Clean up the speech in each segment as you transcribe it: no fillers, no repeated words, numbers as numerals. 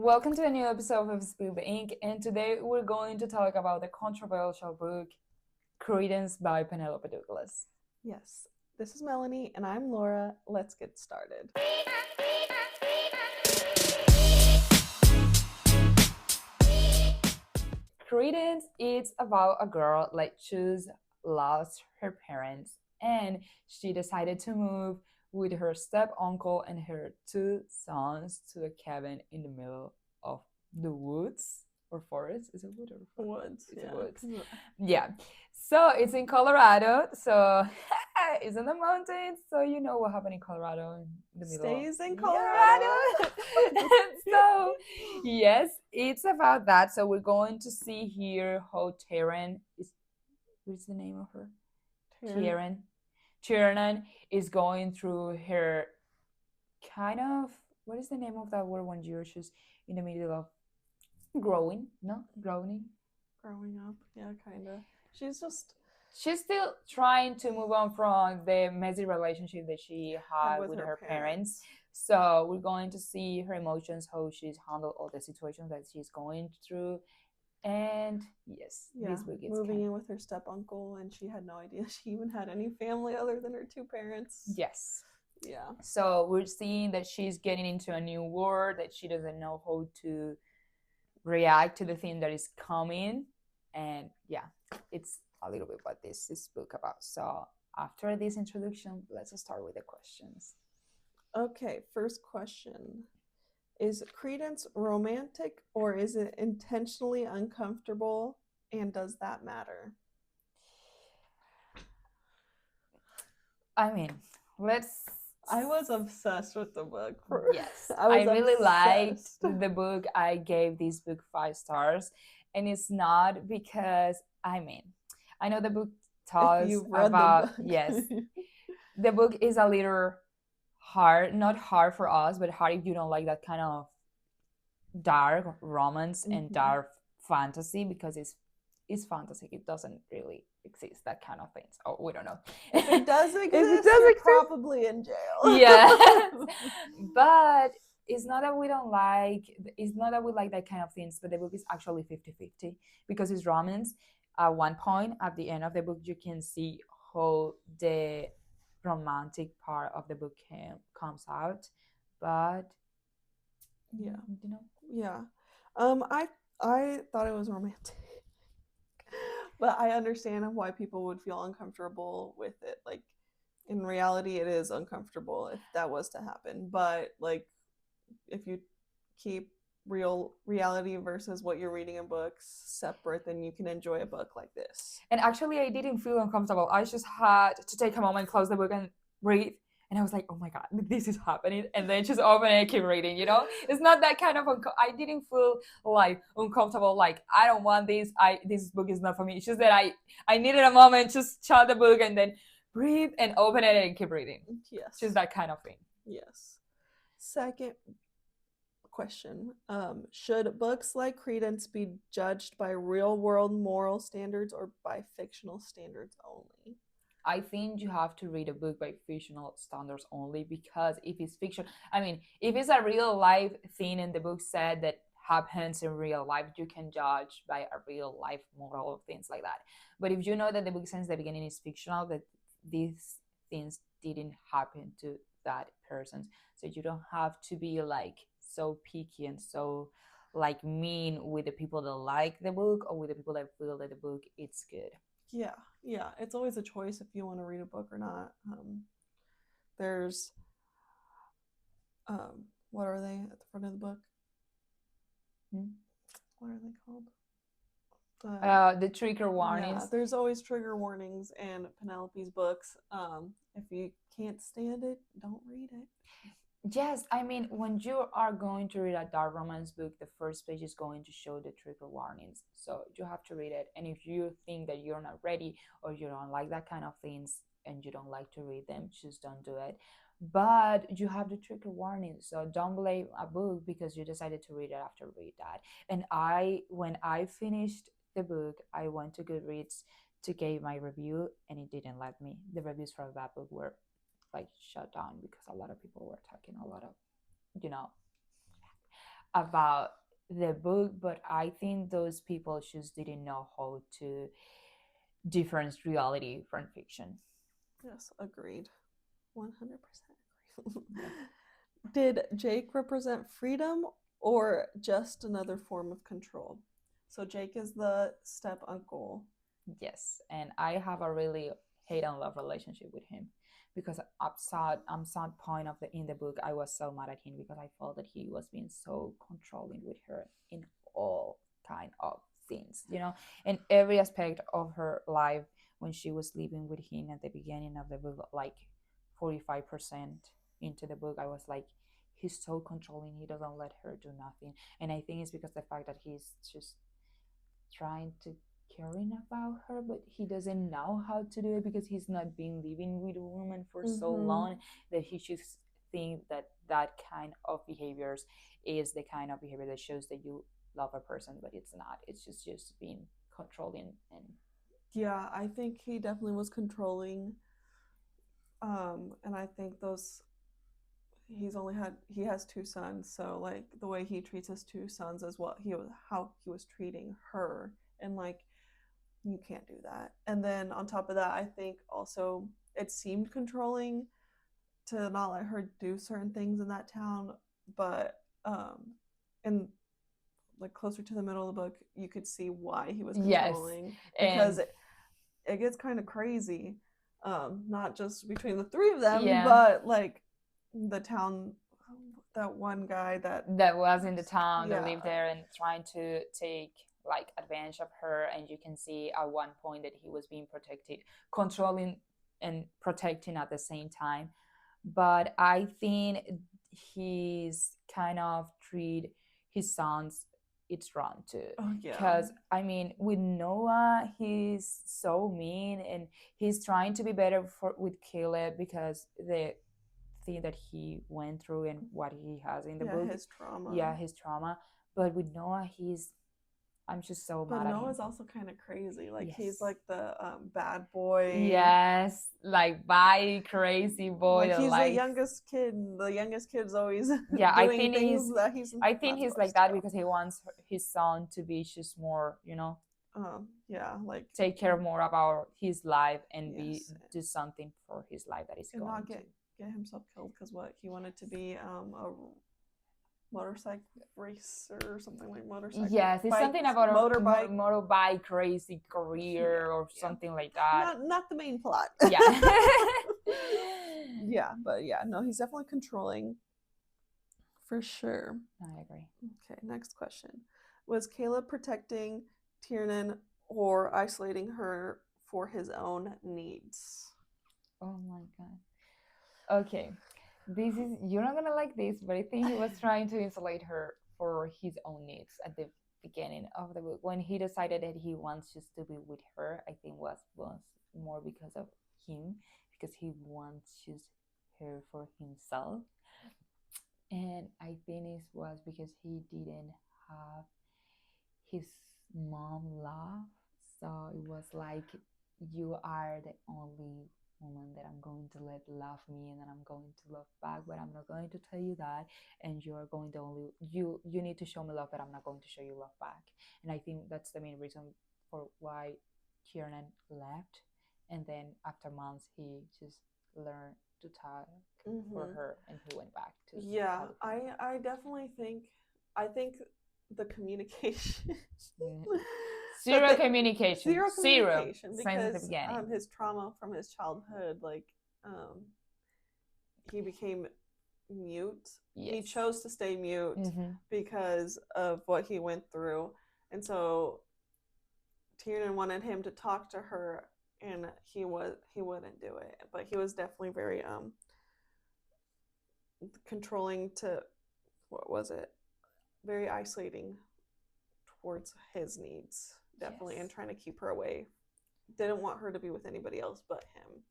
Welcome to a new episode of Spill the Ink, and today we're going to talk about the controversial book Credence by Penelope Douglas. Yes, this is Melanie, and I'm Laura. Let's get started. Credence is about a girl like she's lost her parents and she decided to move with her step uncle and her two sons to a cabin in the middle of the woods or forest. Is it wood or forest? Woods, It's yeah. woods. Yeah. So it's in Colorado. So it's in the mountains. So you know what happened in Colorado in the middle. Stays in Colorado. So yes, it's about that. So we're going to see here how Taryn is. What's the name of her? Taryn. Taryn is going through her kind of. What is the name of that word when you're just in the middle of growing? No, growing. Growing up, yeah, kind of. She's still trying to move on from the messy relationship that she had with her parents. So we're going to see her emotions, how she's handled all the situations that she's going through. And yes, this book is moving in with her step uncle, and she had no idea she even had any family other than her two parents. Yes. Yeah. So we're seeing that she's getting into a new world, that she doesn't know how to react to the thing that is coming. And yeah, it's a little bit what this book about. So after this introduction, let's start with the questions. Okay, first question. Is Credence romantic or is it intentionally uncomfortable, and does that matter? I mean, I was obsessed with the book. Yes, I really liked the book. I gave this book 5 stars, and it's not because I know the book talks about yes, the book is a little hard, not hard for us, but hard if you don't like that kind of dark romance and dark fantasy, because it's fantasy. It doesn't really exist, that kind of things. Oh, we don't know. If it does exist, you're probably in jail. Yeah. But it's not that we don't like, it's not that we like that kind of things, but the book is actually 50-50 because it's romance. At one point, at the end of the book, you can see how the romantic part of the book comes out. But yeah, you know, yeah. I thought it was romantic, but I understand why people would feel uncomfortable with it. Like, in reality, it is uncomfortable if that was to happen. But like, if you keep real reality versus what you're reading in books separate, then you can enjoy a book like this. And actually, I didn't feel uncomfortable. I just had to take a moment, close the book, and breathe. And I was like, oh my God, this is happening. And then just open and keep reading, you know? It's not that kind of, I didn't feel like uncomfortable, like, I don't want this, this book is not for me. It's just that I needed a moment, just shut the book and then breathe and open it and keep reading. Yes. Just that kind of thing. Yes. Second question. Should books like Credence be judged by real world moral standards or by fictional standards only? I think you have to read a book by fictional standards only, because if it's fiction, I mean, if it's a real life thing and the book said that happens in real life, you can judge by a real life moral of things like that. But if you know that the book since the beginning is fictional, that these things didn't happen to that person, so you don't have to be like so picky and so like mean with the people that like the book or with the people that feel that the book it's good. Yeah, it's always a choice if you want to read a book or not. There's what are they at the front of the book? What are they called? The trigger warnings. Yeah, there's always trigger warnings in Penelope's books. If you can't stand it, don't read it. Yes, I mean, when you are going to read a dark romance book, the first page is going to show the trigger warnings. So you have to read it. And if you think that you're not ready or you don't like that kind of things and you don't like to read them, just don't do it. But you have the trigger warnings. So don't blame a book because you decided to read it after read that. And when I finished the book, I went to Goodreads to give my review and it didn't let me. The reviews for that book were like shut down because a lot of people were talking a lot of, you know, about the book, but I think those people just didn't know how to difference reality from fiction. Yes, agreed. 100% agree. Yeah. Did Jake represent freedom or just another form of control? So Jake is the step uncle. Yes, and I have a really hate and love relationship with him because I'm some point of the in the book I was so mad at him because I felt that he was being so controlling with her in all kind of things, in every aspect of her life when she was living with him at the beginning of the book, like 45% into the book, I was like, he's so controlling, he doesn't let her do nothing. And I think it's because the fact that he's just trying to caring about her, but he doesn't know how to do it because he's not been living with a woman for so Mm-hmm. long that he should think that that kind of behaviors is the kind of behavior that shows that you love a person, but it's not. It's just being controlling and Yeah, I think he definitely was controlling. And I think those he has two sons, so like the way he treats his two sons is what he was how he was treating her, and like you can't do that. And then on top of that, I think also it seemed controlling to not let her do certain things in that town, but and like closer to the middle of the book, you could see why he was yes, controlling because and it gets kind of crazy. Not just between the three of them, yeah, but like the town, that one guy that that was in the town that yeah, lived there and trying to take like advantage of her, and you can see at one point that he was being protected, controlling and protecting at the same time. But I think he's kind of treat his sons it's wrong too, oh yeah, because I mean with Noah he's so mean and he's trying to be better for with Caleb because the thing that he went through and what he has in the yeah, book. his trauma. Yeah, his trauma. But with Noah, I'm just so But mad at him. Noah's also kind of crazy. Like he's Yes. like the bad boy. Yes, like by crazy boy Like that he's the likes. youngest kid. The youngest kid's always Yeah, doing things that he's I think not he's like supposed to. that because he wants his son to be just more, Yeah, like take care more about his life and be yes, do something for his life that is and going not to. get himself killed because what he wanted to be a motorcycle racer or something like motorcycle Yes, it's something bikes about a motorbike. motorbike crazy Yeah, career or yeah. something like that. Not the main plot. Yeah. Yeah, but yeah, no, he's definitely controlling for sure. I agree. Okay, next question. Was Caleb protecting Tiernan or isolating her for his own needs? Oh my god. Okay. This is you're not gonna like this, but I think he was trying to insulate her for his own needs at the beginning of the book. When he decided that he wants just to be with her, I think was more because of him, because he wants just her for himself. And I think it was because he didn't have his mom love. So it was like, you are the only woman that I'm going to let love me and that I'm going to love back, but I'm not going to tell you that. And you're going to only, you need to show me love, but I'm not going to show you love back. And I think that's the main reason for why Kiernan left. And then after months, he just learned to talk for Mm-hmm. her and he went back to Yeah, talk with her. I definitely think I think the communication Mm. that Zero communication. zero Zero communication since the because beginning. his trauma from his childhood, like um, he became mute. He Yes. chose to stay mute Mm-hmm. because of what he went through, and so Tiernan wanted him to talk to her, and he wouldn't do it. But he was definitely very controlling to what was it? Very isolating towards his needs, definitely, and Yes. trying to keep her away. Didn't want her to be with anybody else but him.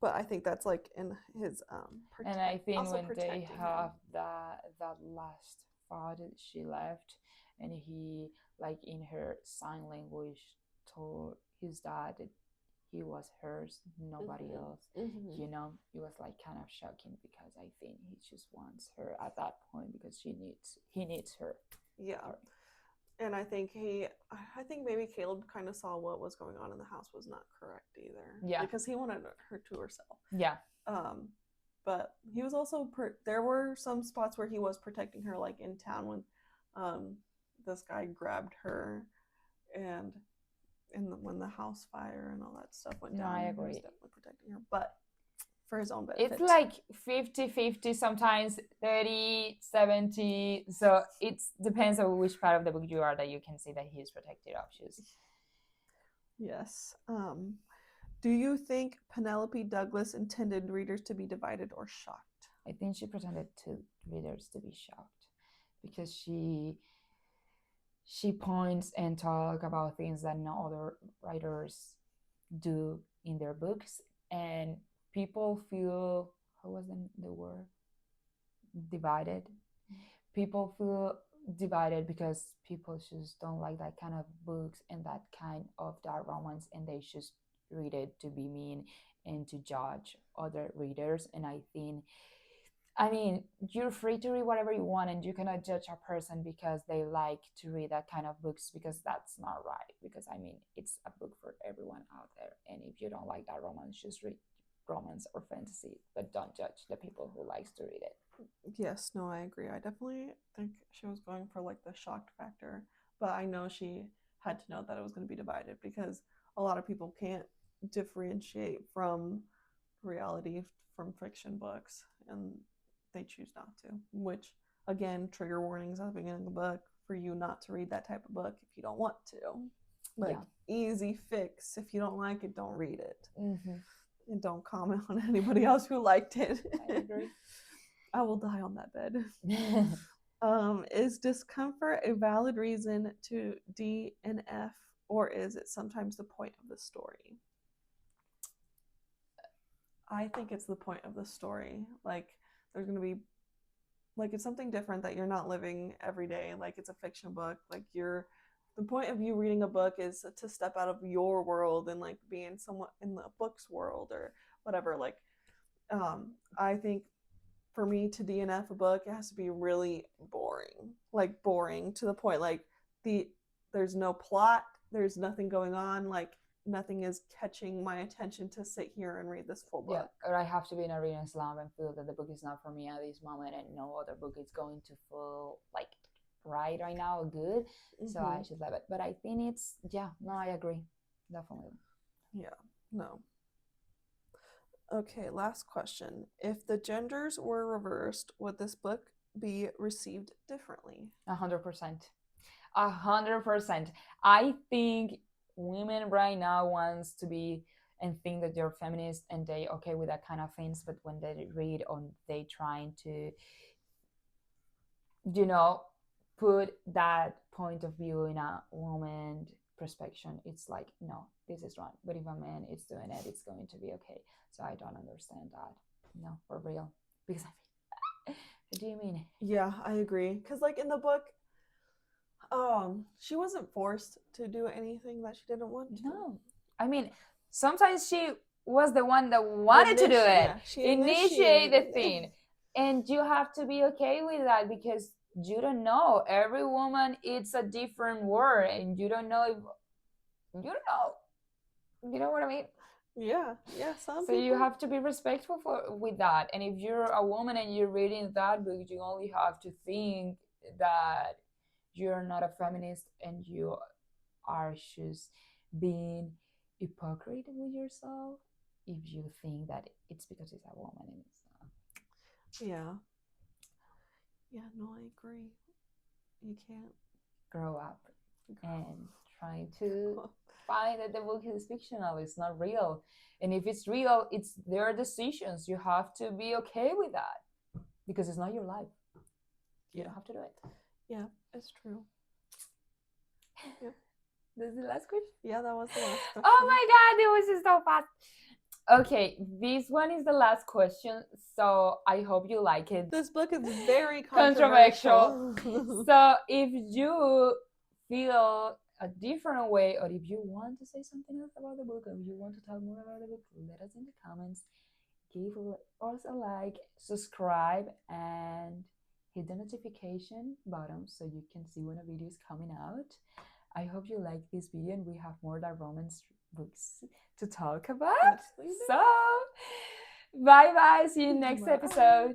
But I think that's like in his And I think also when they protecting him. have that last thought, she left, and he like in her sign language told his dad that he was hers, nobody Mhm. else. Mhm. You know, it was like kind of shocking because I think he just wants her at that point because he needs her. Yeah. Sorry. And I think maybe Caleb kind of saw what was going on in the house was not correct either. Yeah. Because he wanted her to herself. Yeah. Um, but he was also, there were some spots where he was protecting her, like in town when this guy grabbed her and when the house fire and all that stuff went No, down, I he was agree. definitely protecting her. But for his own It's benefit. like 50-50, sometimes 30-70. So it depends on which part of the book you are that you can see that he's protected options. Yes. Do you think Penelope Douglas intended readers to be divided or shocked? I think she pretended to readers to be shocked because she points and talk about things that no other writers do in their books, and people feel, how was the word, divided. People feel divided because people just don't like that kind of books and that kind of dark romance, and they just read it to be mean and to judge other readers. And I think, I mean, you're free to read whatever you want, and you cannot judge a person because they like to read that kind of books, because that's not right. Because I mean, it's a book for everyone out there, and if you don't like that romance, just read romance or fantasy, but don't judge the people who likes to read it. Yes, no, I agree. I definitely think she was going for like the shocked factor, but I know she had to know that it was going to be divided because a lot of people can't differentiate from reality from fiction books and they choose not to, which again, trigger warnings at the beginning of the book for you not to read that type of book if you don't want to. Like, Yeah. easy fix. If you don't like it, don't read it. Mm-hmm. And don't comment on anybody else who liked it. I agree. I will die on that bed. Is discomfort a valid reason to DNF, or is it sometimes the point of the story? I think it's the point of the story. Like, there's going to be, like, it's something different that you're not living every day. Like, it's a fiction book. Like, the point of you reading a book is to step out of your world and, like, be in somewhat in the book's world or whatever. Like, I think for me to DNF a book, it has to be really boring. Like, boring to the point, like, there's no plot, there's nothing going on, like, nothing is catching my attention to sit here and read this full Yeah, book. or I have to be in a reading slump and feel that the book is not for me at this moment, and no other book is going to feel like right now good. So I should love it. But I think it's, yeah, no, I agree, definitely. Yeah, no. Okay, last question. If the genders were reversed, would this book be received differently? 100%. 100%. I think women right now wants to be and think that they're feminist and they okay with that kind of things, but when they read or they trying to, you know, put that point of view in a woman perspective, it's like, no, this is wrong. But if a man is doing it, it's going to be okay. So I don't understand that. No, for real. Because I mean, what do you mean? Yeah, I agree. Because, like, in the book, she wasn't forced to do anything that she didn't want to. No. I mean, sometimes she was the one that wanted to do it. Yeah, she Initiate the initiated thing. And you have to be okay with that because you don't know. Every woman, it's a different word, and you don't know if you don't know. You know what I mean? Yeah, some So people. you have to be respectful with that. And if you're a woman and you're reading that book, you only have to think that you're not a feminist and you are just being hypocrite with yourself if you think that it's because it's a woman and it's not. Yeah. Yeah, no, I agree. You can't Grow up and try to find that the book is fictional, it's not real. And if it's real, it's their decisions. You have to be okay with that because it's not your life. You don't have to do it. Yeah, it's true. Yep. This is the last question? Yeah, that was the last question. Oh my god, it was just so fast. Okay, this one is the last question, so I hope you like it. This book is very controversial. So if you feel a different way, or if you want to say something else about the book, or you want to talk more about the book, let us in the comments. Give us a like, subscribe, and hit the notification button so you can see when a video is coming out. I hope you like this video, and we have more than romance books to talk about. Yes, we do. So, bye bye. See you next Bye. episode.